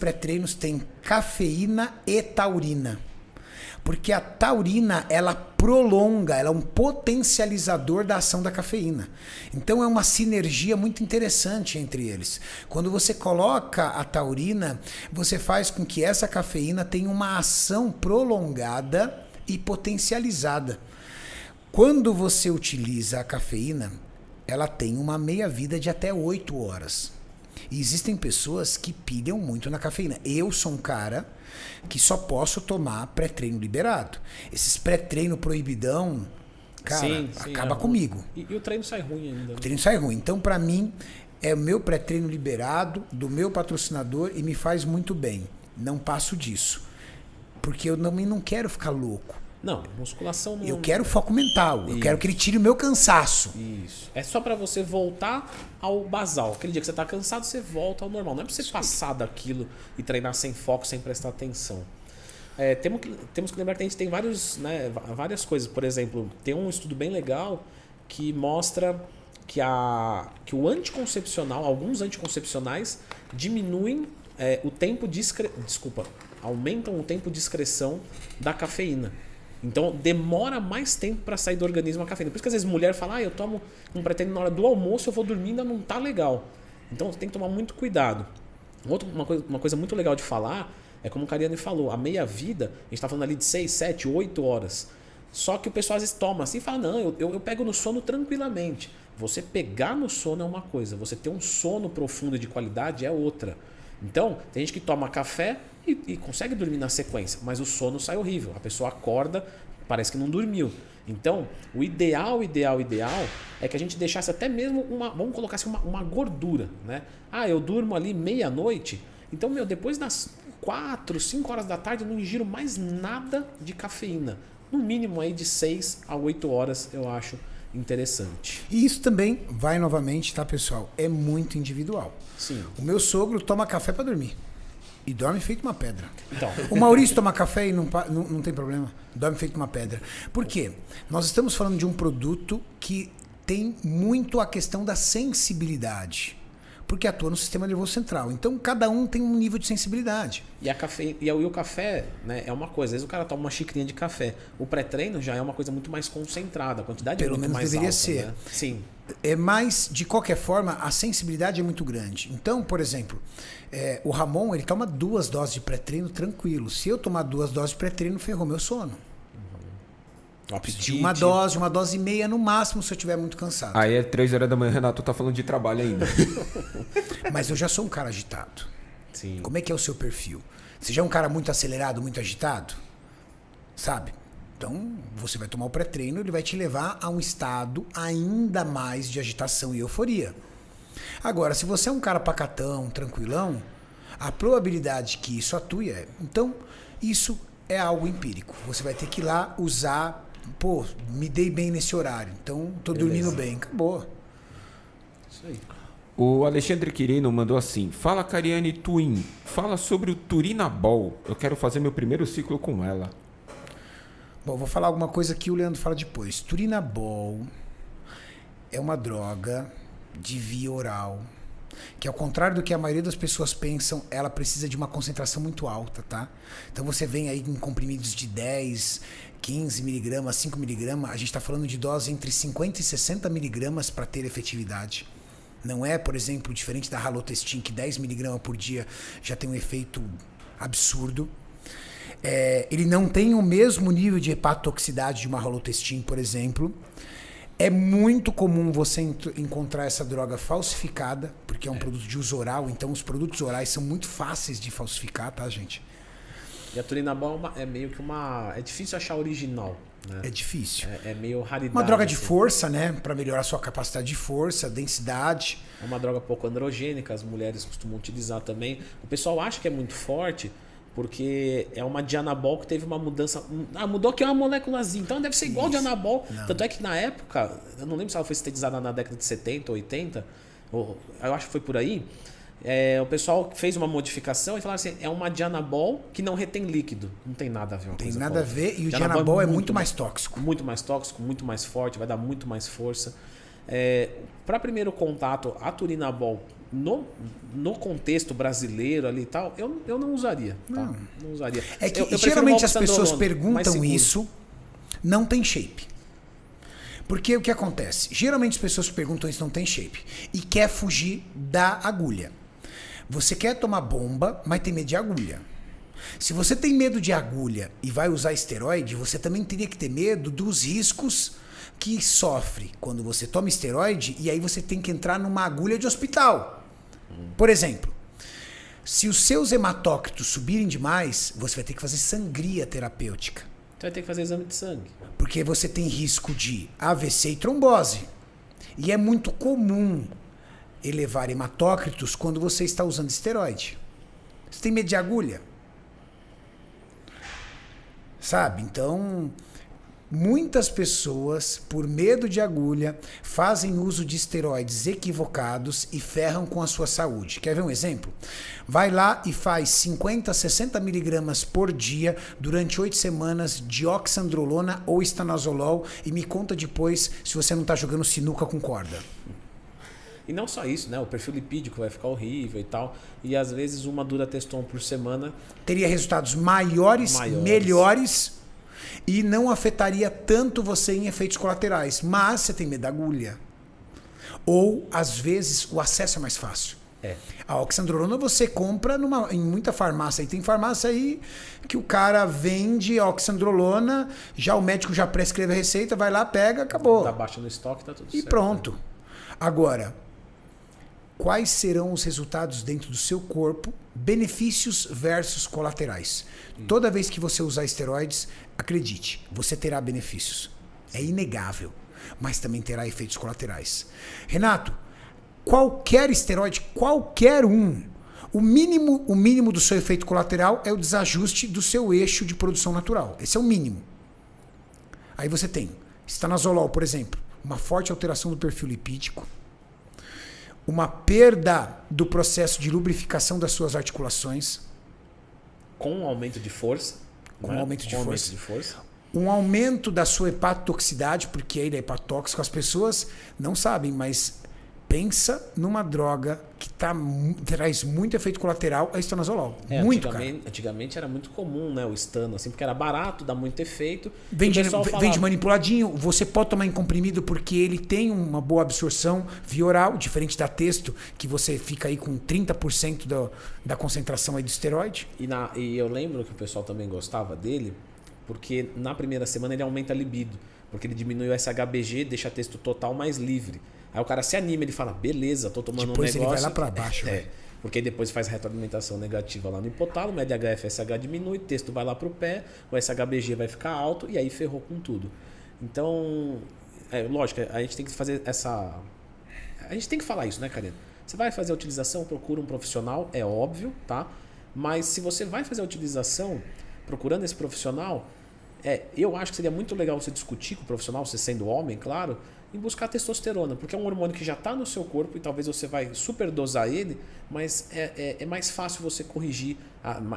pré-treinos têm cafeína e taurina. Porque a taurina, ela prolonga, ela é um potencializador da ação da cafeína. Então é uma sinergia muito interessante entre eles. Quando você coloca a taurina, você faz com que essa cafeína tenha uma ação prolongada e potencializada. Quando você utiliza a cafeína, ela tem uma meia-vida de até 8 horas. E existem pessoas que pilham muito na cafeína. Eu sou um cara que só posso tomar pré-treino liberado. Esses pré-treino proibidão, cara, sim, acaba comigo. E o treino sai ruim ainda. O treino sai ruim. Então, pra mim, é o meu pré-treino liberado, do meu patrocinador, e me faz muito bem. Não passo disso. Porque eu não quero ficar louco. Não, musculação não... Eu quero foco mental. Isso. Eu quero que ele tire o meu cansaço. Isso. É só pra você voltar ao basal. Aquele dia que você tá cansado, você volta ao normal. Não é pra você passar daquilo e treinar sem foco, sem prestar atenção. Temos que lembrar que a gente tem várias coisas. Por exemplo, tem um estudo bem legal que mostra que o anticoncepcional, alguns anticoncepcionais diminuem o tempo de aumentam o tempo de excreção da cafeína. Então demora mais tempo para sair do organismo a cafeína. Por isso que às vezes mulher fala, eu tomo um pré-treino na hora do almoço, eu vou dormir, ainda não tá legal. Então você tem que tomar muito cuidado. Uma coisa muito legal de falar é como o Cariani falou, a meia-vida, a gente tá falando ali de 6, 7, 8 horas. Só que o pessoal às vezes toma assim e fala, não, eu pego no sono tranquilamente. Você pegar no sono é uma coisa, você ter um sono profundo e de qualidade é outra. Então, tem gente que toma café e consegue dormir na sequência, mas o sono sai horrível. A pessoa acorda, parece que não dormiu. Então, o ideal é que a gente deixasse até mesmo vamos colocar assim, uma gordura, né? Eu durmo ali meia-noite, então, depois das 4, 5 horas da tarde eu não ingiro mais nada de cafeína. No mínimo aí de 6 a 8 horas eu acho interessante. E isso também vai novamente, tá, pessoal? É muito individual. Sim. O meu sogro toma café para dormir. E dorme feito uma pedra. Então. O Maurício toma café e não tem problema. Dorme feito uma pedra. Por quê? Nós estamos falando de um produto que tem muito a questão da sensibilidade. Porque atua no sistema nervoso central. Então, cada um tem um nível de sensibilidade. E o café, né, é uma coisa. Às vezes o cara toma uma xicrinha de café. O pré-treino já é uma coisa muito mais concentrada. A quantidade Pelo é muito menos mais deveria alta, ser. Né? Sim. Mas, de qualquer forma, a sensibilidade é muito grande. Então, por exemplo, o Ramon, ele toma 2 doses de pré-treino tranquilo. Se eu tomar 2 doses de pré-treino, ferrou meu sono. De uma dose e meia no máximo se eu estiver muito cansado. Aí é 3 horas da manhã, Renato tá falando de trabalho ainda. Mas eu já sou um cara agitado. Sim. Como é que é o seu perfil? Você já é um cara muito acelerado, muito agitado? Sabe? Então, você vai tomar o pré-treino, ele vai te levar a um estado ainda mais de agitação e euforia. Agora, se você é um cara pacatão, tranquilão, a probabilidade que isso atue Então, isso é algo empírico. Você vai ter que ir lá usar... Pô, me dei bem nesse horário, então tô dormindo bem. Acabou. Isso aí. O Alexandre Quirino mandou assim: fala, Cariani Twin, fala sobre o Turinabol. Eu quero fazer meu primeiro ciclo com ela. Bom, vou falar alguma coisa que o Leandro fala depois. Turinabol é uma droga de via oral, que ao contrário do que a maioria das pessoas pensam, ela precisa de uma concentração muito alta, tá? Então você vem aí em comprimidos de 10, 15 miligramas, 5 miligramas, a gente está falando de dose entre 50 e 60 miligramas para ter efetividade. Não é, por exemplo, diferente da Halotestin, que 10 miligramas por dia já tem um efeito absurdo. Ele não tem o mesmo nível de hepatotoxicidade de uma Halotestin, por exemplo. É muito comum você encontrar essa droga falsificada, porque é um produto de uso oral, então os produtos orais são muito fáceis de falsificar, tá, gente? E a Turinabol é meio que é difícil achar original, né? É difícil. É meio raridade. Uma droga de assim. força, né? Para melhorar a sua capacidade de força, densidade. É uma droga pouco androgênica, as mulheres costumam utilizar também. O pessoal acha que é muito forte, porque é uma de anabol que teve uma mudança. Mudou aqui uma moléculazinha, então deve ser igual de anabol. Não. Tanto é que na época, eu não lembro se ela foi sintetizada na década de 70, 80, eu acho que foi por aí. O pessoal fez uma modificação e falaram assim: é uma Dianabol que não retém líquido. Não tem nada a ver. Tem nada a ver, e o Dianabol é muito mais tóxico. Muito mais tóxico, muito mais forte, vai dar muito mais força. Para primeiro contato, a Turinabol no contexto brasileiro ali e tal, eu não usaria. Tá? Não usaria. É que Eu prefiro geralmente uma as pessoas oxandrolona, mais perguntam seguro. isso, não tem shape. Porque o que acontece? Geralmente as pessoas que perguntam isso não tem shape. E quer fugir da agulha. Você quer tomar bomba, mas tem medo de agulha. Se você tem medo de agulha e vai usar esteroide, você também teria que ter medo dos riscos que sofre quando você toma esteroide e aí você tem que entrar numa agulha de hospital. Por exemplo, se os seus hematócritos subirem demais, você vai ter que fazer sangria terapêutica. Você vai ter que fazer exame de sangue. Porque você tem risco de AVC e trombose. E é muito comum elevar hematócritos quando você está usando esteroide. Você tem medo de agulha? Sabe? Então, muitas pessoas, por medo de agulha, fazem uso de esteroides equivocados e ferram com a sua saúde. Quer ver um exemplo? Vai lá e faz 50, 60 miligramas por dia durante 8 semanas de oxandrolona ou estanozolol e me conta depois se você não está jogando sinuca com corda. E não só isso, né? O perfil lipídico vai ficar horrível e tal. E às vezes uma durateston por semana Teria resultados maiores, melhores e não afetaria tanto você em efeitos colaterais. Mas você tem medo da agulha. Ou, às vezes, o acesso é mais fácil. A oxandrolona você compra em muita farmácia. E tem farmácia aí que o cara vende a oxandrolona, já o médico já prescreve a receita, vai lá, pega, acabou. Tá baixa no estoque, tá tudo E certo. pronto. Agora, quais serão os resultados dentro do seu corpo, benefícios versus colaterais? Toda vez que você usar esteroides, acredite, você terá benefícios. É inegável, mas também terá efeitos colaterais. Renato, qualquer esteroide, qualquer um, o mínimo do seu efeito colateral é o desajuste do seu eixo de produção natural. Esse é o mínimo. Aí você tem estanozolol, por exemplo, uma forte alteração do perfil lipídico, uma perda do processo de lubrificação das suas articulações, Com um aumento de força. Com né? aumento de Com força. aumento de força. um aumento da sua hepatotoxicidade, porque ele é hepatóxico, as pessoas não sabem, mas pensa numa droga que traz muito efeito colateral, a estanozolol. Muito, Antigamente era muito comum, né, o estano, assim, porque era barato, dá muito efeito. Vende, E o pessoal vende manipuladinho, você pode tomar em comprimido porque ele tem uma boa absorção via oral, diferente da texto, que você fica aí com 30% da concentração aí do esteroide. E eu lembro que o pessoal também gostava dele, porque na primeira semana ele aumenta a libido, porque ele diminui o SHBG, deixa a texto total mais livre. Aí o cara se anima, ele fala, beleza, tô tomando depois um negócio. Depois ele vai lá pra baixo. Porque aí depois faz retroalimentação negativa lá no hipotálamo, mede HFSH diminui, texto vai lá pro pé, o SHBG vai ficar alto e aí ferrou com tudo. Então, lógico, a gente tem que fazer essa... A gente tem que falar isso, né, Karina? Você vai fazer a utilização, procura um profissional, é óbvio, tá? Mas se você vai fazer a utilização procurando esse profissional, eu acho que seria muito legal você discutir com o profissional, você sendo homem, claro, em buscar testosterona, porque é um hormônio que já está no seu corpo e talvez você vai superdosar ele, mas é mais fácil você corrigir,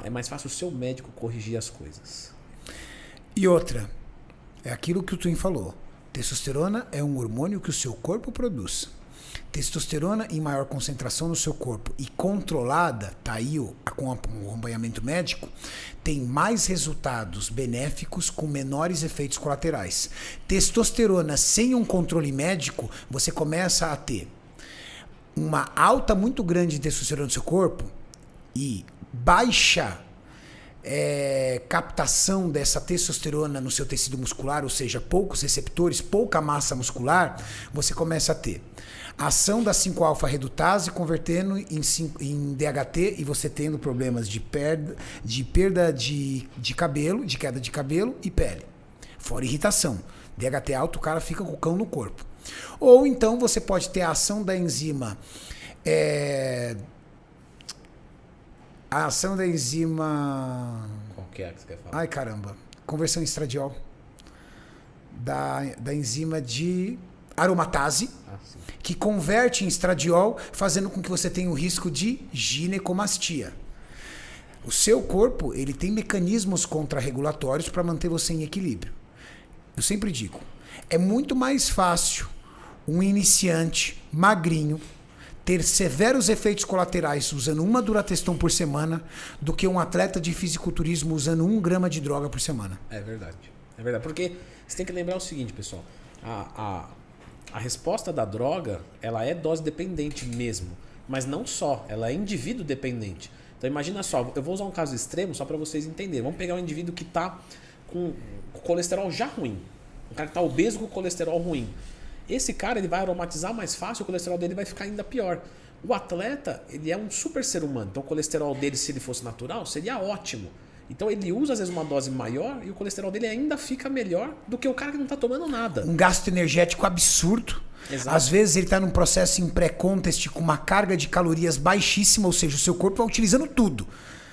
é mais fácil o seu médico corrigir as coisas. E outra, é aquilo que o Twin falou, testosterona é um hormônio que o seu corpo produz. Testosterona em maior concentração no seu corpo e controlada, tá aí com o acompanhamento médico, tem mais resultados benéficos com menores efeitos colaterais. Testosterona sem um controle médico, você começa a ter uma alta muito grande de testosterona no seu corpo e baixa captação dessa testosterona no seu tecido muscular, ou seja, poucos receptores, pouca massa muscular, você começa a ter a ação da 5-alfa-redutase convertendo em DHT e você tendo problemas de perda de cabelo, de queda de cabelo e pele. Fora irritação. DHT alto, o cara fica com o cão no corpo. Ou então você pode ter a ação da enzima... A ação da enzima... Qual que é que você quer falar? Ai, caramba. Conversão em estradiol. Da enzima de aromatase, que converte em estradiol, fazendo com que você tenha o risco de ginecomastia. O seu corpo, ele tem mecanismos contrarregulatórios para manter você em equilíbrio. Eu sempre digo, é muito mais fácil um iniciante magrinho ter severos efeitos colaterais usando uma Durateston por semana do que um atleta de fisiculturismo usando 1 grama de droga por semana. É verdade. É verdade. Porque você tem que lembrar o seguinte, pessoal. A resposta da droga, ela é dose dependente mesmo. Mas não só, ela é indivíduo dependente. Então imagina só, eu vou usar um caso extremo só para vocês entenderem. Vamos pegar um indivíduo que está com colesterol já ruim. Um cara que está obeso com colesterol ruim. Esse cara ele vai aromatizar mais fácil, o colesterol dele vai ficar ainda pior. O atleta, ele é um super ser humano. Então o colesterol dele, se ele fosse natural, seria ótimo. Então ele usa às vezes uma dose maior e o colesterol dele ainda fica melhor do que o cara que não está tomando nada. Um gasto energético absurdo. Exato. Às vezes ele está num processo em pré-contest com uma carga de calorias baixíssima, ou seja, o seu corpo vai utilizando tudo.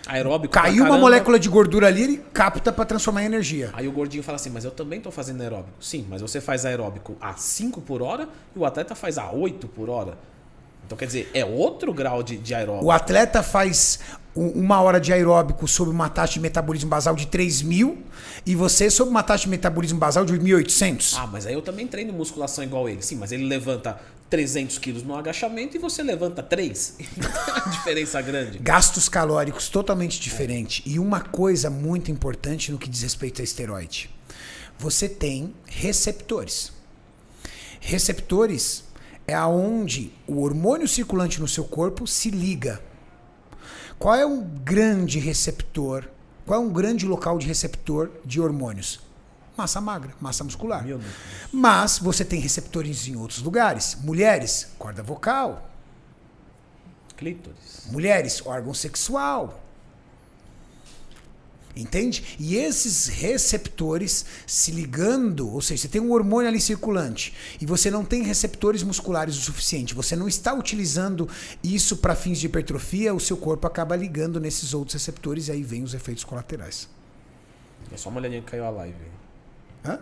Aeróbico. Caiu uma molécula de gordura ali, ele capta para transformar em energia. Aí o gordinho fala assim, mas eu também estou fazendo aeróbico. Sim, mas você faz aeróbico a 5 por hora e o atleta faz a 8 por hora. Então quer dizer, é outro grau de aeróbico. O atleta faz 1 hora de aeróbico sob uma taxa de metabolismo basal de 3.000 e você sob uma taxa de metabolismo basal de 1.800. Ah, mas aí eu também treino musculação igual ele. Sim, mas ele levanta 300 quilos no agachamento e você levanta 3. A diferença grande. Gastos calóricos totalmente diferentes. E uma coisa muito importante no que diz respeito a esteroide. Você tem receptores. Receptores é aonde o hormônio circulante no seu corpo se liga. Qual é um grande receptor? Qual é um grande local de receptor de hormônios? Massa magra, massa muscular. Meu Deus. Mas você tem receptores em outros lugares. Mulheres, corda vocal. Clítoris. Mulheres, órgão sexual. Entende? E esses receptores se ligando, ou seja, você tem um hormônio ali circulante e você não tem receptores musculares o suficiente, você não está utilizando isso para fins de hipertrofia, o seu corpo acaba ligando nesses outros receptores e aí vem os efeitos colaterais. É só uma olhadinha que caiu a live. Hã?